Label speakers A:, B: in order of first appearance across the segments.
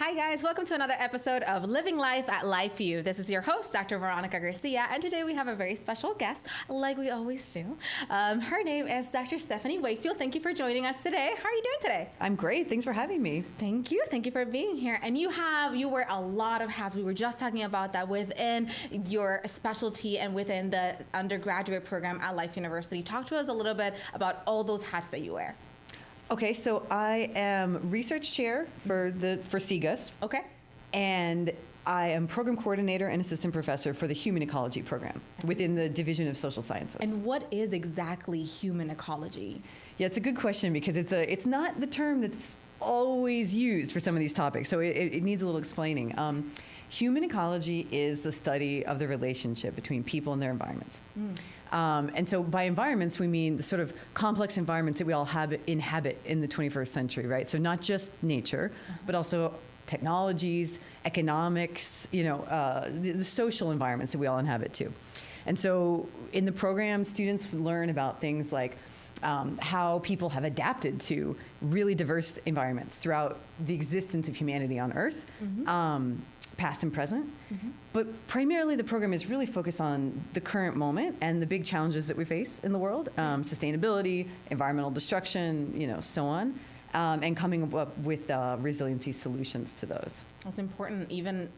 A: Hi guys, welcome to another episode of Living Life at LifeView. This is your host, Dr. Veronica Garcia, and today we have a very special guest, like we always do. Her name is Dr. Stephanie Wakefield. Thank you for joining us today. How are you doing today?
B: I'm great. Thanks for having me.
A: Thank you. Thank you for being here. And you wear a lot of hats. We were just talking about that within your specialty and within the undergraduate program at Life University. Talk to us a little bit about all those hats that you wear.
B: Okay, so I am research chair for CGUS.
A: Okay.
B: And I am program coordinator and assistant professor for the Human Ecology Program within the Division of Social Sciences.
A: And what is exactly human ecology?
B: Yeah, it's a good question because it's not the term that's always used for some of these topics, so it needs a little explaining. Human ecology is the study of the relationship between people and their environments. And so by environments, we mean the sort of complex environments that we all inhabit in the 21st century, right? So not just nature, but also technologies, economics, the social environments that we all inhabit too. And so in the program, students learn about things like how people have adapted to really diverse environments throughout the existence of humanity on Earth. Past and present, but primarily the program is really focused on the current moment and the big challenges that we face in the world, sustainability, environmental destruction, so on, and coming up with resiliency solutions to those.
A: That's important, even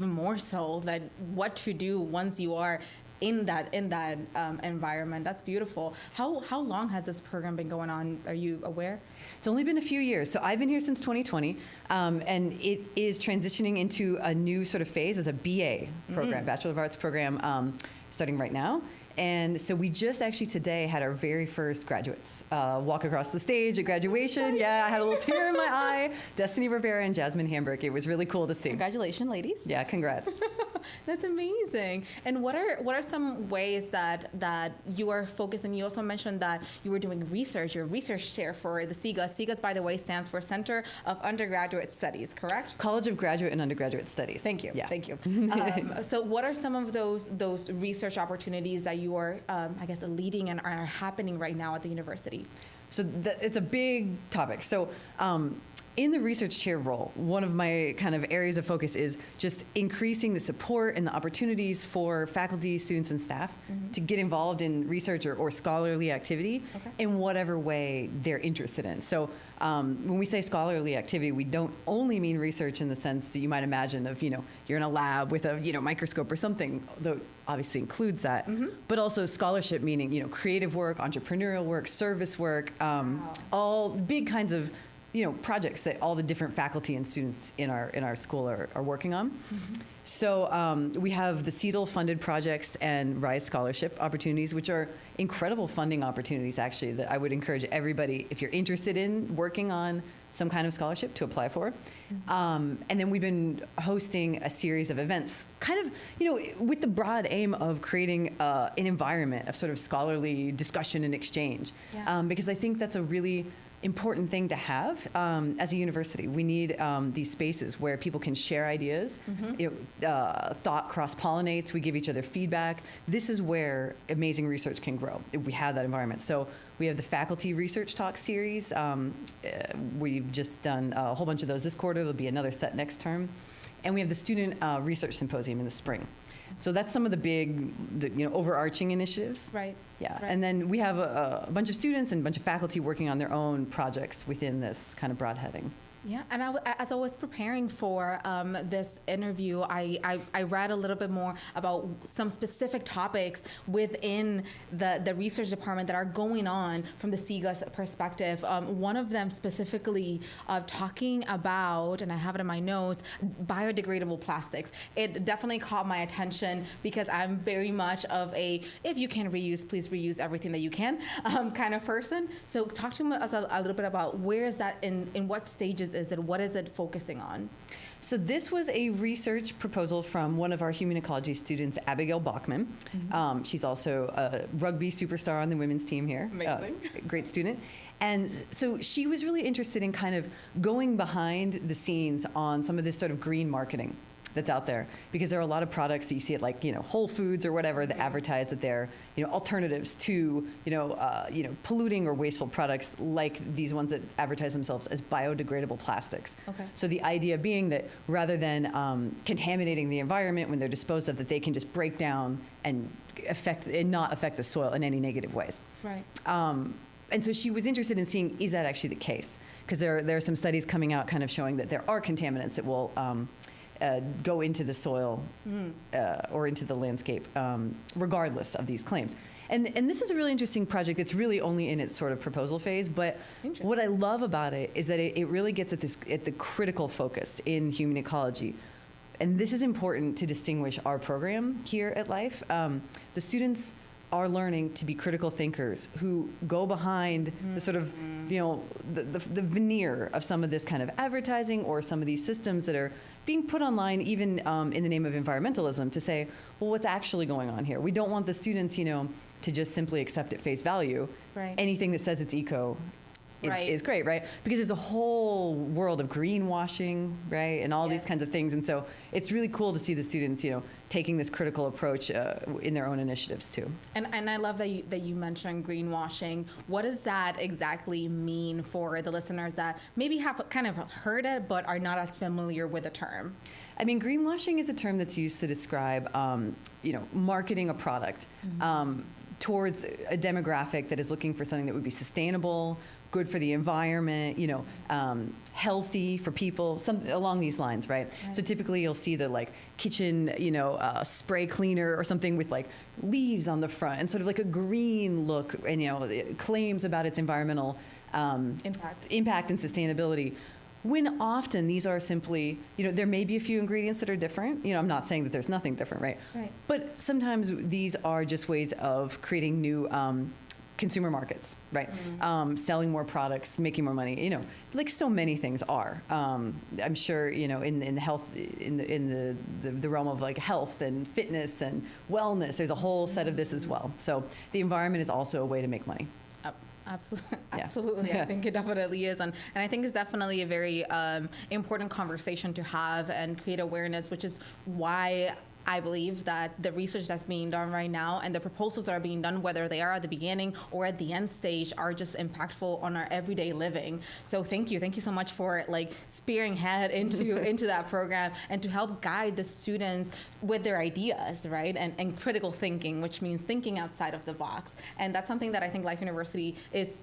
A: more so that what to do once you are in that environment. That's beautiful. How long has this program been going on? Are you aware?
B: It's only been a few years. So I've been here since 2020, and it is transitioning into a new sort of phase as a BA program, Bachelor of Arts program, starting right now. And so we just actually today had our very first graduates walk across the stage at graduation. Yeah, I had a little tear in my eye. Destiny Rivera and Jasmine Hamburg. It was really cool to see.
A: Congratulations, ladies.
B: Yeah, congrats.
A: That's amazing. And what are some ways that you are focusing? You also mentioned that you were doing research. You're a research chair for the CGUS. CGUS, by the way, stands for Center of Undergraduate Studies, correct?
B: College of Graduate and Undergraduate Studies.
A: Thank you.
B: Yeah.
A: Thank you. So what are some of those research opportunities that you are, leading and are happening right now at the university?
B: So it's a big topic. So in the research chair role, one of my kind of areas of focus is just increasing the support and the opportunities for faculty, students, and staff to get involved in research or scholarly activity in whatever way they're interested in. So when we say scholarly activity, we don't only mean research in the sense that you might imagine of, you're in a lab with a, microscope or something, though obviously includes that, but also scholarship meaning, creative work, entrepreneurial work, service work, all big kinds of projects that all the different faculty and students in our school are working on. So we have the CEDL funded projects and RISE scholarship opportunities, which are incredible funding opportunities actually that I would encourage everybody, if you're interested in working on some kind of scholarship, to apply for. And then we've been hosting a series of events, kind of, with the broad aim of creating an environment of sort of scholarly discussion and exchange. Because I think that's a really important thing to have as a university. We need these spaces where people can share ideas, thought cross-pollinates, we give each other feedback. This is where amazing research can grow if we have that environment. So we have the Faculty Research Talk series. We've just done a whole bunch of those this quarter. There'll be another set next term. And we have the Student Research Symposium in the spring. So that's some of the big, overarching initiatives.
A: Right.
B: Yeah,
A: right.
B: And then we have a bunch of students and a bunch of faculty working on their own projects within this kind of broad heading.
A: Yeah, and as I was preparing for this interview, I read a little bit more about some specific topics within the research department that are going on from the CGUS perspective. One of them specifically talking about, and I have it in my notes, biodegradable plastics. It definitely caught my attention because I'm very much of a, if you can reuse, please reuse everything that you can kind of person. So talk to us a little bit about where is that, in what stages is it? What is it focusing on?
B: So this was a research proposal from one of our human ecology students, Abigail Bachman. She's also a rugby superstar on the women's team here.
A: Amazing.
B: Great student. And so she was really interested in kind of going behind the scenes on some of this sort of green marketing that's out there, because there are a lot of products that you see at like, Whole Foods or whatever that advertise that they're, alternatives to, polluting or wasteful products like these ones that advertise themselves as biodegradable plastics.
A: Okay.
B: So the idea being that rather than contaminating the environment when they're disposed of, that they can just break down and not affect the soil in any negative ways.
A: Right.
B: And so she was interested in seeing, is that actually the case? Because there are some studies coming out kind of showing that there are contaminants that will go into the soil or into the landscape, regardless of these claims. And this is a really interesting project that's really only in its sort of proposal phase. But what I love about it is that it really gets at the critical focus in human ecology. And this is important to distinguish our program here at Life. The students are learning to be critical thinkers who go behind the sort of, the veneer of some of this kind of advertising or some of these systems that are being put online, even in the name of environmentalism, to say, well, what's actually going on here? We don't want the students, to just simply accept at face value anything that says it's eco. Is great, right? Because there's a whole world of greenwashing, right, and all these kinds of things. And so it's really cool to see the students, taking this critical approach in their own initiatives too.
A: And I love that you mentioned greenwashing. What does that exactly mean for the listeners that maybe have kind of heard it but are not as familiar with the term?
B: I mean, greenwashing is a term that's used to describe, marketing a product towards a demographic that is looking for something that would be sustainable, good for the environment, healthy for people, along these lines, right? So typically you'll see the like kitchen, spray cleaner or something with like leaves on the front and sort of like a green look, and it claims about its environmental impact and sustainability. When often these are simply, there may be a few ingredients that are different. I'm not saying that there's nothing different, right? But sometimes these are just ways of creating new consumer markets, right? Selling more products, making more money, like so many things are. I'm sure, in the health, in the realm of like health and fitness and wellness, there's a whole set of this as well. So the environment is also a way to make money.
A: Absolutely. I think it definitely is. And I think it's definitely a very important conversation to have and create awareness, which is why I believe that the research that's being done right now and the proposals that are being done, whether they are at the beginning or at the end stage, are just impactful on our everyday living. So thank you so much for like spearing ahead into that program and to help guide the students with their ideas, right? And critical thinking, which means thinking outside of the box. And that's something that I think Life University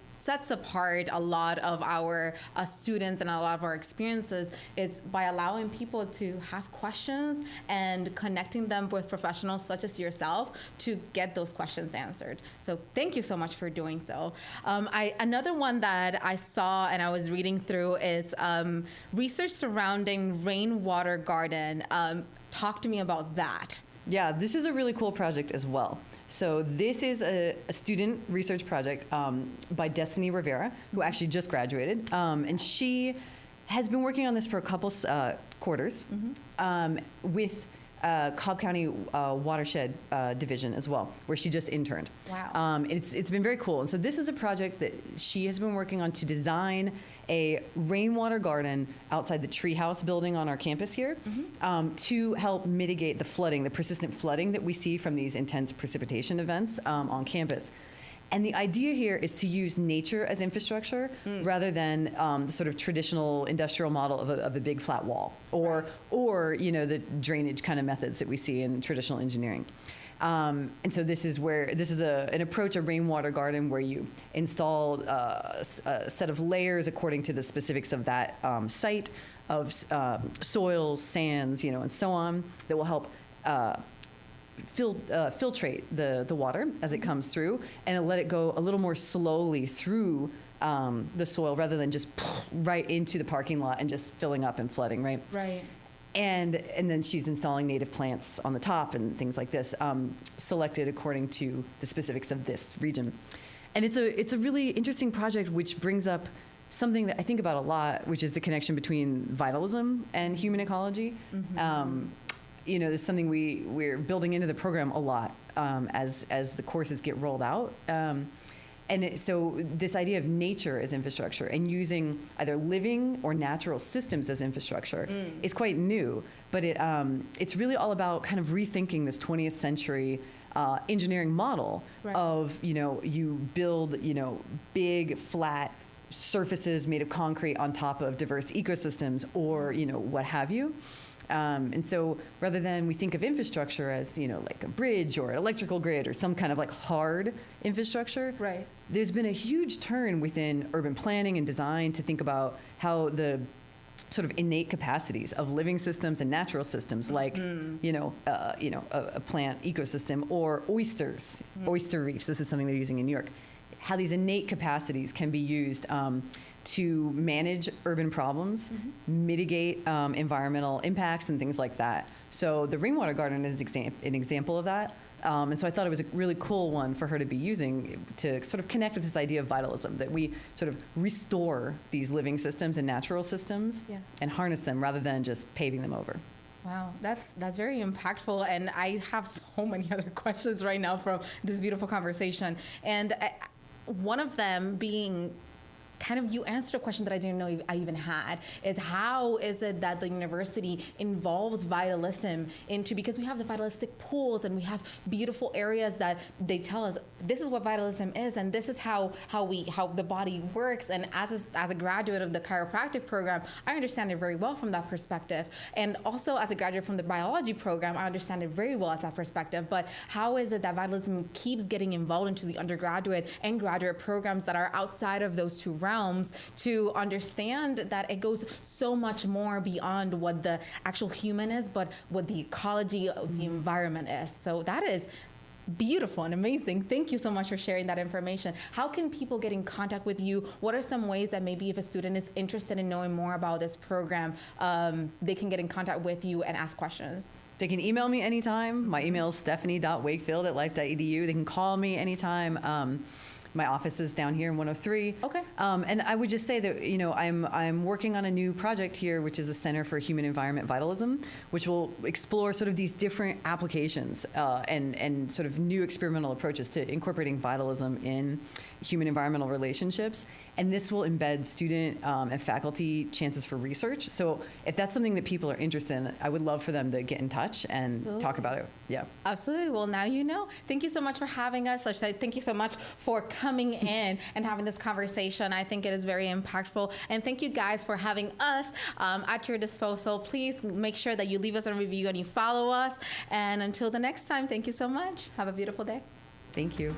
A: sets apart a lot of our students and a lot of our experiences, is by allowing people to have questions and connecting them with professionals such as yourself to get those questions answered. So thank you so much for doing so. Another one that I saw and I was reading through is research surrounding Rainwater Garden. Talk to me about that.
B: Yeah, this is a really cool project as well. So this is a student research project by Stephanie Rivera, who actually just graduated. And she has been working on this for a couple quarters with Cobb County Watershed Division as well, where she just interned.
A: Wow.
B: It's been very cool. And so this is a project that she has been working on to design a rainwater garden outside the treehouse building on our campus here to help mitigate the persistent flooding that we see from these intense precipitation events on campus. And the idea here is to use nature as infrastructure rather than the sort of traditional industrial model of a big flat wall or the drainage kind of methods that we see in traditional engineering. And so this is an approach, a rainwater garden, where you install a set of layers according to the specifics of that site of soils, sands, and so on, that will help filtrate the water as it comes through and let it go a little more slowly through the soil rather than just right into the parking lot and just filling up and flooding, right?
A: Right.
B: And then she's installing native plants on the top and things like this, selected according to the specifics of this region. And it's a really interesting project, which brings up something that I think about a lot, which is the connection between vitalism and human ecology. There's something we're building into the program a lot as the courses get rolled out. So this idea of nature as infrastructure and using either living or natural systems as infrastructure is quite new. But it's really all about kind of rethinking this 20th century engineering model of, you build, big, flat surfaces made of concrete on top of diverse ecosystems or, what have you. And so rather than we think of infrastructure as, like a bridge or an electrical grid or some kind of like hard infrastructure, there's been a huge turn within urban planning and design to think about how the sort of innate capacities of living systems and natural systems, like a plant ecosystem or oysters, oyster reefs. This is something they're using in New York. How these innate capacities can be used to manage urban problems, mitigate environmental impacts, and things like that. So the Rainwater Garden is an example of that. And so I thought it was a really cool one for her to be using to sort of connect with this idea of vitalism, that we sort of restore these living systems and natural systems and harness them rather than just paving them over.
A: Wow, that's very impactful, and I have so many other questions right now from this beautiful conversation. And one of them being, kind of, you answered a question that I didn't know I even had, is how is it that the university involves vitalism into, because we have the vitalistic pools and we have beautiful areas that they tell us this is what vitalism is and this is how the body works. And as a graduate of the chiropractic program, I understand it very well from that perspective. And also as a graduate from the biology program, I understand it very well as that perspective. But how is it that vitalism keeps getting involved into the undergraduate and graduate programs that are outside of those two realms, to understand that it goes so much more beyond what the actual human is, but what the ecology of the environment is? So that is beautiful and amazing. Thank you so much for sharing that information. How can people get in contact with you? What are some ways that maybe if a student is interested in knowing more about this program, they can get in contact with you and ask questions?
B: They can email me anytime. My email is stephanie.wakefield@life.edu. They can call me anytime. My office is down here in 103.
A: Okay.
B: And I would just say that, I'm working on a new project here, which is a Center for Human Environment Vitalism, which will explore sort of these different applications and sort of new experimental approaches to incorporating vitalism in human environmental relationships. And this will embed student and faculty chances for research. So if that's something that people are interested in, I would love for them to get in touch and talk about it. Yeah.
A: Absolutely. Well, now you know. Thank you so much for having us. I say thank you so much for coming in and having this conversation. I think it is very impactful. And thank you guys for having us at your disposal. Please make sure that you leave us a review and you follow us. And until the next time, thank you so much. Have a beautiful day.
B: Thank you.